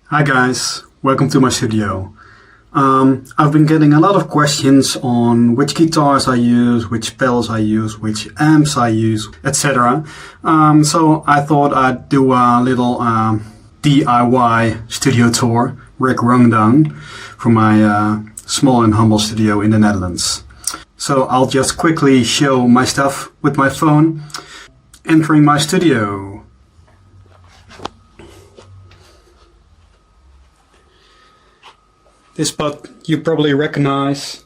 Hi guys, welcome to my studio. I've been getting a lot of questions on which guitars I use, which pedals I use, which amps I use, etc. So I thought I'd do a little DIY studio tour, rig rundown, from my small and humble studio in the Netherlands. So I'll just quickly show my stuff with my phone, entering my studio. This spot you probably recognize.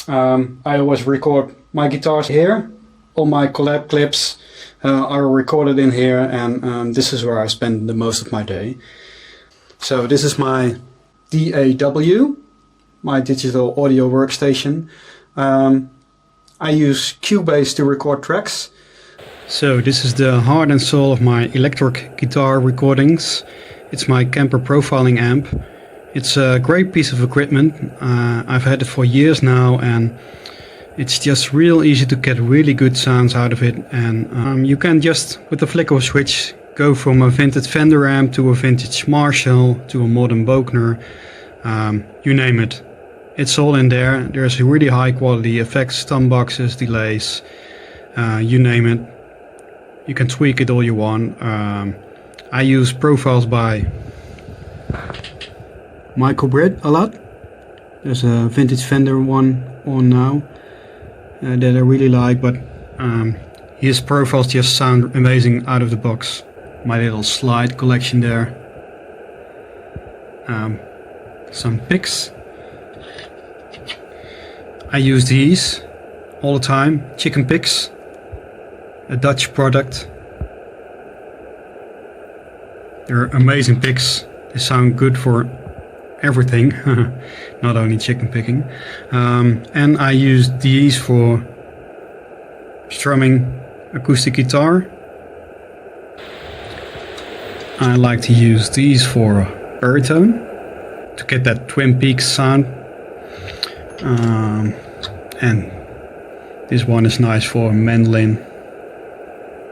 I always record my guitars here. All my collab clips are recorded in here, and this is where I spend the most of my day. So this is my DAW, my digital audio workstation. I use Cubase to record tracks. So this is the heart and soul of my electric guitar recordings. It's my camper profiling amp. It's a great piece of equipment. I've had it for years now, and it's just real easy to get really good sounds out of it. And you can just, with the flick of a switch, go from a vintage Fender amp to a vintage Marshall to a modern Bogner. You name it. It's all in there. There's really high quality effects, tom boxes, delays, you name it. You can tweak it all you want. I use profiles by Michael Britt a lot. There's a vintage Fender one on now that I really like, but his profiles just sound amazing out of the box. My little slide collection there. Some picks. I use these all the time. Chicken picks, a Dutch product. They're amazing picks. They sound good for everything, not only chicken picking. And I use these for strumming acoustic guitar. I like to use these for baritone to get that Twin Peaks sound. And this one is nice for mandolin,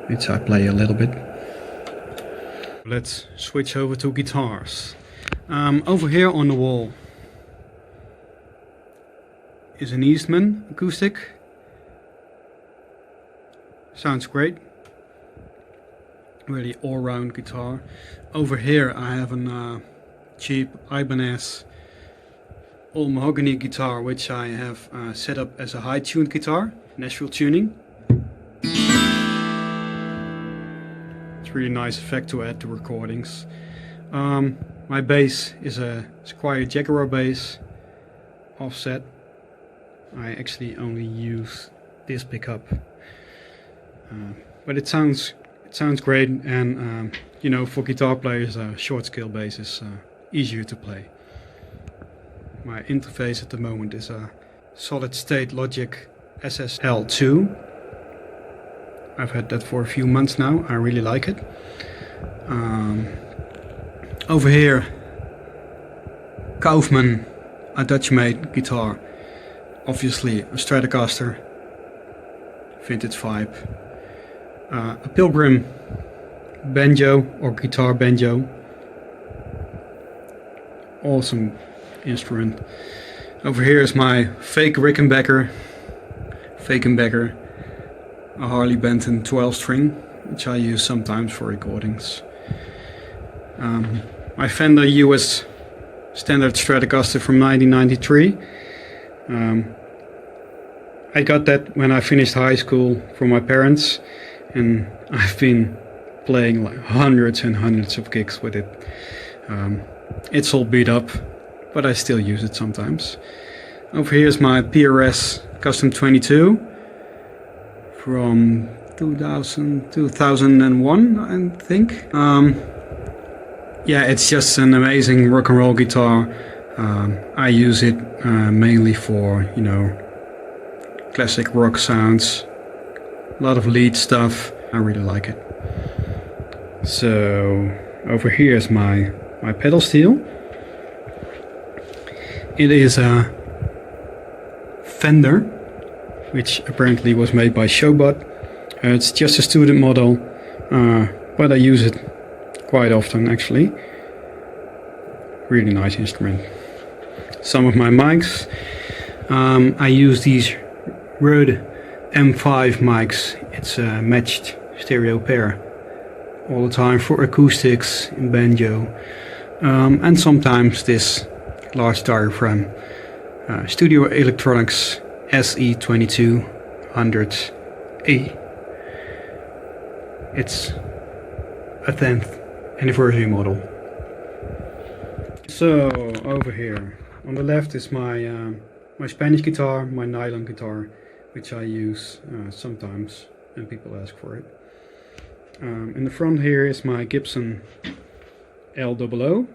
which I play a little bit. Let's switch over to guitars. Over here on the wall is an Eastman acoustic. Sounds great. Really all-round guitar. Over here I have a cheap Ibanez all mahogany guitar, which I have set up as a high-tuned guitar, Nashville tuning. It's really nice effect to add to recordings. My bass is a Squier Jaguar bass, offset. I actually only use this pickup, but it sounds great. And you know, for guitar players, a short scale bass is easier to play. My interface at the moment is a solid state Logic SSL2. I've had that for a few months now. I really like it. Over here, Kaufman, a Dutch-made guitar, obviously a Stratocaster, vintage vibe, a Pilgrim banjo or guitar banjo, awesome instrument. Over here is my fake Rickenbacker, a Harley Benton 12 string, which I use sometimes for recordings. My Fender US standard Stratocaster from 1993. I got that when I finished high school from my parents, and I've been playing like hundreds and hundreds of gigs with it. It's all beat up, but I still use it sometimes. Over here is my PRS Custom 22 from 2001, I think. Yeah, it's just an amazing rock and roll guitar. I use it mainly for, you know, classic rock sounds, a lot of lead stuff. I really like it. So over here is my pedal steel. It is a Fender, which apparently was made by Showbot. It's just a student model, but I use it quite often actually. really nice instrument. Some of my mics, I use these Rode M5 mics. It's a matched stereo pair all the time for acoustics in banjo, and sometimes this large diaphragm Studio Electronics SE2200E. It's a 10th anniversary model. So over here on the left is my my Spanish guitar, my nylon guitar, which I use sometimes and people ask for it. In the front here is my Gibson L00,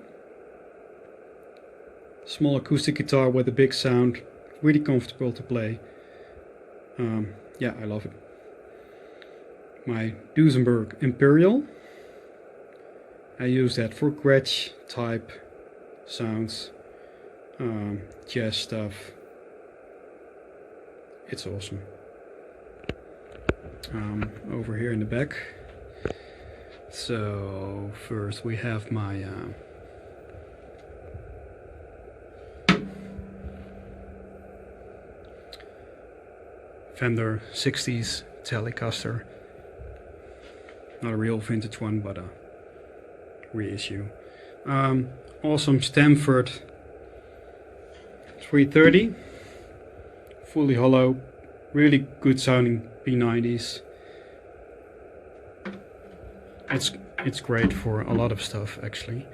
small acoustic guitar with a big sound, really comfortable to play. Yeah, I love it. My Duesenberg Imperial, I use that for Gretsch type sounds, jazz stuff. It's awesome. Over here in the back, so first we have my Fender 60s Telecaster, not a real vintage one, but a reissue. Awesome Stanford 330, fully hollow, really good sounding P90s. It's great for a lot of stuff actually.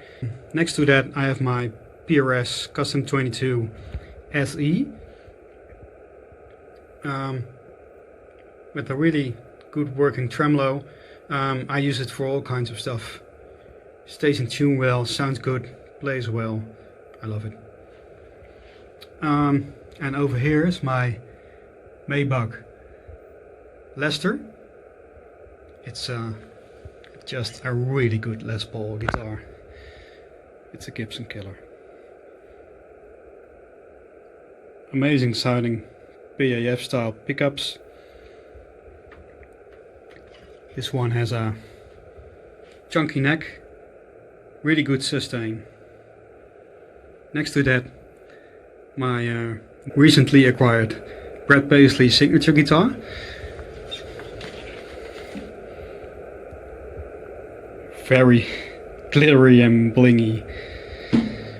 Next to that I have my PRS Custom 22 SE, with a really good working tremolo. I use it for all kinds of stuff. Stays in tune well, sounds good, plays well. I love it. And over here is my Maybach Lester. It's just a really good Les Paul guitar. It's a Gibson killer. Amazing sounding BAF style pickups. This one has a chunky neck, really good sustain. Next to that, my recently acquired Brad Paisley signature guitar. Very glittery and blingy,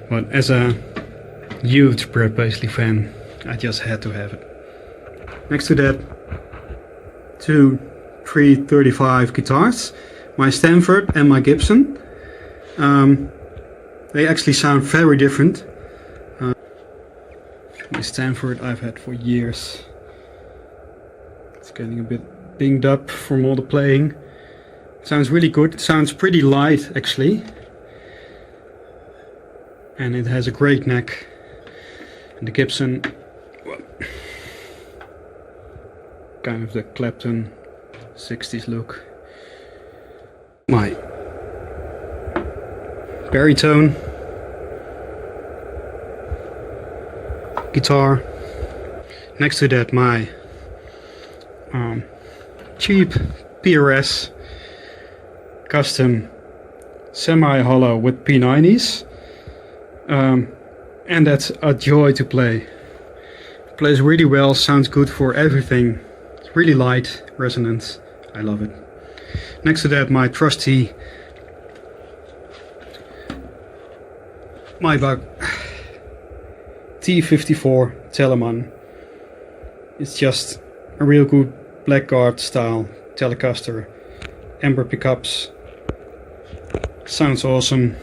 but as a huge Brad Paisley fan, I just had to have it. Next to that, two 335 guitars, my Stanford and my Gibson. They actually sound very different. My Stanford I've had for years. It's getting a bit dinged up from all the playing. Sounds really good. It sounds pretty light actually, and it has a great neck. And the Gibson, well, kind of the Clapton 60s look. My baritone guitar. Next to that, my cheap PRS custom semi-hollow with P90s, and that's a joy to play. It plays really well, sounds good for everything. It's really light resonance. I love it. Next to that, my trusty Maybach T54 Telemann. It's just a real good Blackguard style Telecaster, amber pickups. Sounds awesome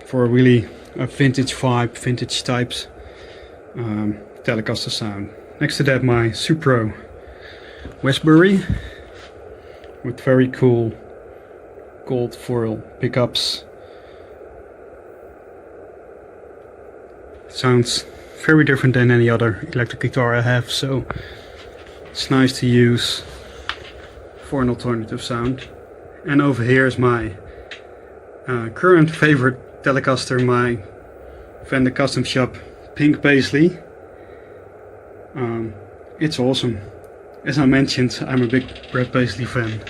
for a really vintage vibe, vintage types Telecaster sound. Next to that, my Supro Westbury with very cool gold foil pickups. Sounds very different than any other electric guitar I have, so it's nice to use for an alternative sound. And over here is my current favorite Telecaster, my Fender Custom Shop Pink Paisley. It's awesome. As I mentioned, I'm a big Brad Paisley fan,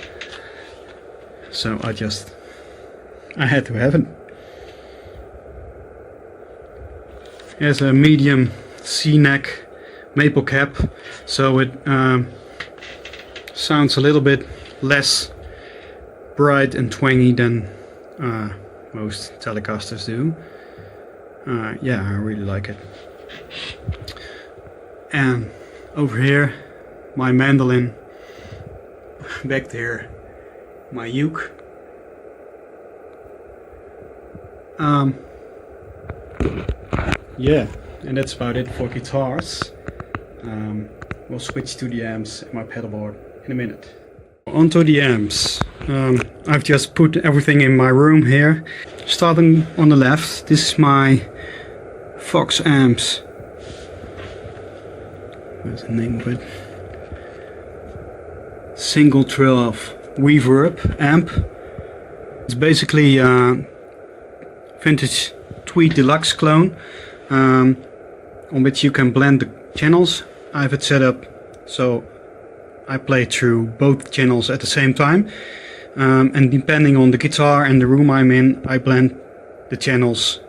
so I had to have it. It has a medium C-neck maple cap, so it sounds a little bit less bright and twangy than most Telecasters do. Yeah, I really like it. And over here, my mandolin. Back there, my uke. Yeah, and that's about it for guitars. We'll switch to the amps and my pedalboard in a minute. Onto the amps. I've just put everything in my room here. Starting on the left, this is my Fox amps. What's the name of it? Single 12 reverb amp. It's basically a vintage Tweed Deluxe clone on which you can blend the channels. I have it set up so I play through both channels at the same time, and depending on the guitar and the room I'm in, I blend the channels.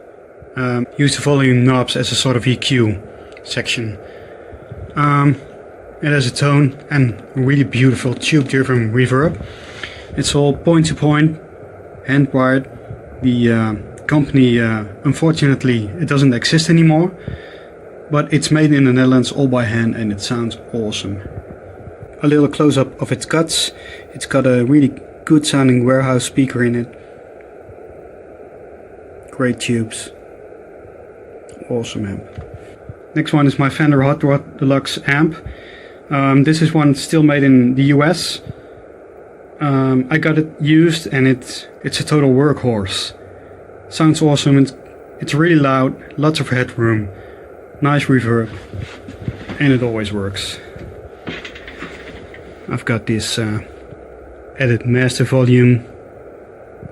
Use the volume knobs as a sort of EQ section. It has a tone and a really beautiful tube-driven reverb. It's all point-to-point, hand-wired. The company, unfortunately, it doesn't exist anymore, but it's made in the Netherlands all by hand and it sounds awesome. A little close-up of its guts. It's got a really good sounding warehouse speaker in it. Great tubes. Awesome amp. Next one is my Fender Hot Rod Deluxe amp. This is one still made in the US. I got it used and it's a total workhorse. Sounds awesome, it's really loud, lots of headroom, nice reverb, and it always works. I've got this added master volume,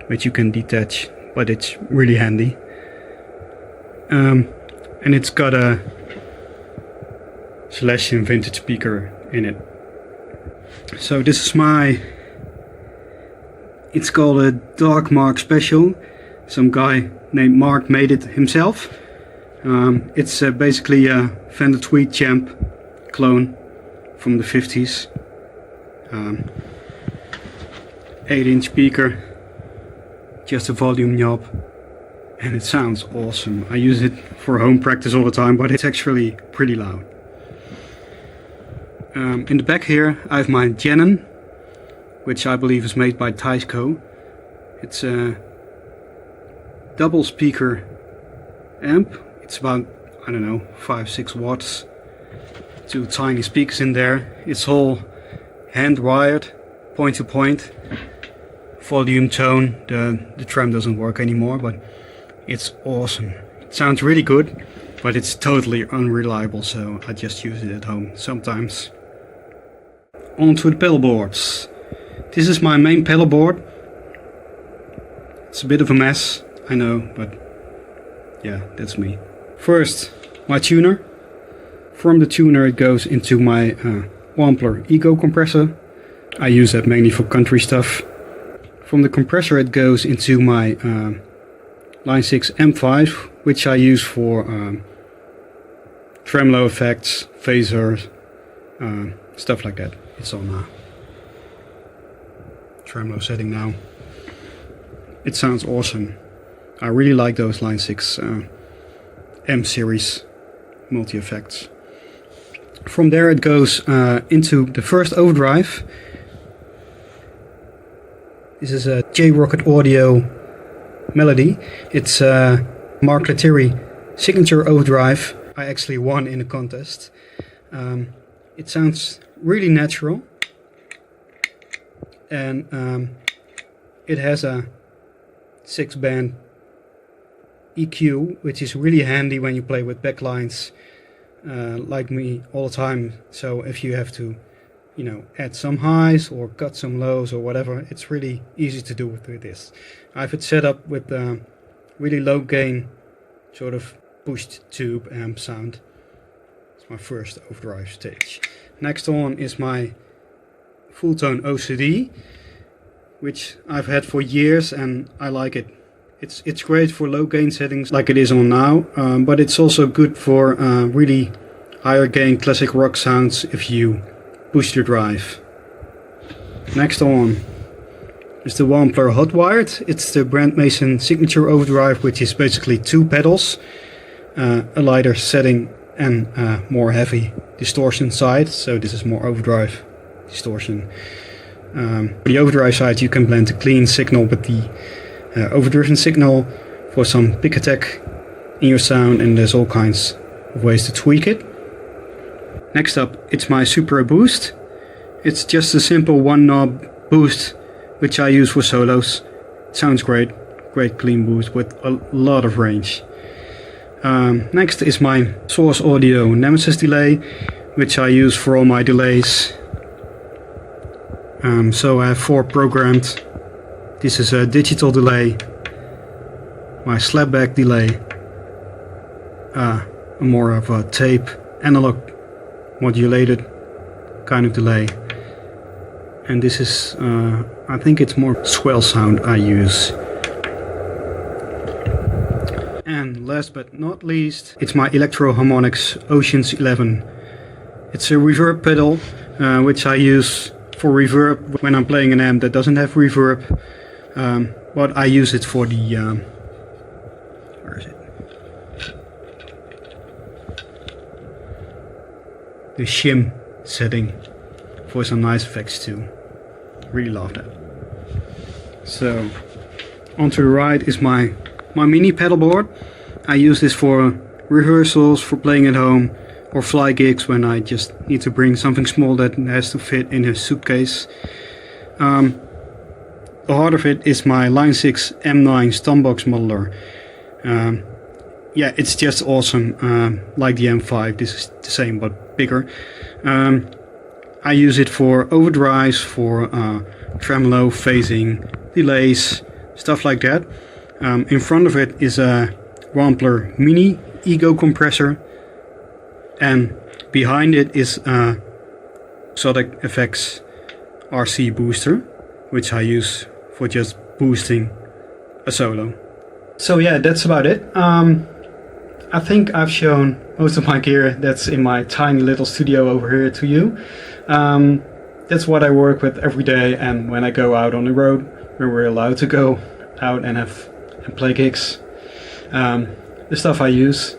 which you can detach, but it's really handy. And it's got a Celestion vintage speaker in it. So this is it's called a Dark Mark Special. Some guy named Mark made it himself. It's basically a Fender Tweed Champ clone from the 50s. 8-inch speaker, just a volume knob, and it sounds awesome. I use it for home practice all the time, but it's actually pretty loud. In the back here I have my Genon, which I believe is made by Tyco. It's a double speaker amp. It's about, I don't know, 5-6 watts. 2 tiny speakers in there. It's all hand wired, point to point. Volume tone, the trem doesn't work anymore, but it's awesome. It sounds really good, but it's totally unreliable, so I just use it at home sometimes. On to the pedalboards. This is my main pedalboard. It's a bit of a mess, I know, but yeah, that's me. First, my tuner. From the tuner it goes into my Wampler Eco compressor. I use that mainly for country stuff. From the compressor it goes into my Line 6 M5, which I use for tremolo effects, phasers, stuff like that. It's on tremolo setting now. It sounds awesome. I really like those Line 6 M series multi-effects. From there it goes into the first overdrive. This is a J-Rocket Audio Melody. It's Mark Lettieri signature overdrive. I actually won in a contest. It sounds really natural, and it has a 6-band EQ, which is really handy when you play with backlines like me all the time. So if you have to, you know, add some highs or cut some lows or whatever, it's really easy to do with this. I have it set up with really low gain, sort of pushed tube amp sound. It's my first overdrive stage. Next on is my full tone OCD, which I've had for years and I like it It's great for low gain settings like it is on now, but it's also good for really higher gain classic rock sounds if you push the drive. Next on is the Wampler Hot Wired. It's the Brand Mason Signature Overdrive, which is basically 2 pedals, a lighter setting and more heavy distortion side. So this is more overdrive distortion. For the overdrive side you can blend the clean signal with the overdriven signal for some pick attack in your sound, and there's all kinds of ways to tweak it. Next up, it's my Supro Boost. It's just a simple 1 knob boost which I use for solos. It sounds great, great clean boost with a lot of range. Next is my Source Audio Nemesis delay, which I use for all my delays. So I have 4 programmed. This is a digital delay, my slapback delay, more of a tape analog modulated kind of delay, and this is I think it's more swell sound I use. And last but not least, it's my Electro Harmonix Oceans 11. It's a reverb pedal which I use for reverb when I'm playing an amp that doesn't have reverb, but I use it for the where is it? The shim setting for some nice effects too. Really love that. So onto the right is my mini pedalboard. I use this for rehearsals, for playing at home, or fly gigs when I just need to bring something small that has to fit in a suitcase. The heart of it is my Line 6 M9 Stombox modeler. Yeah, it's just awesome. Like the M5, this is the same but bigger. I use it for overdrives, for tremolo, phasing, delays, stuff like that. In front of it is a Wampler Mini Ego compressor, and behind it is a Exotic Effects RC booster, which I use for just boosting a solo. So yeah, that's about it. I think I've shown most of my gear that's in my tiny little studio over here to you. That's what I work with every day, and when I go out on the road, when we're allowed to go out and play gigs, the stuff I use.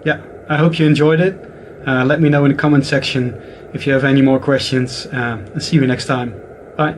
Yeah, I hope you enjoyed it. Let me know in the comment section if you have any more questions, and see you next time. Bye.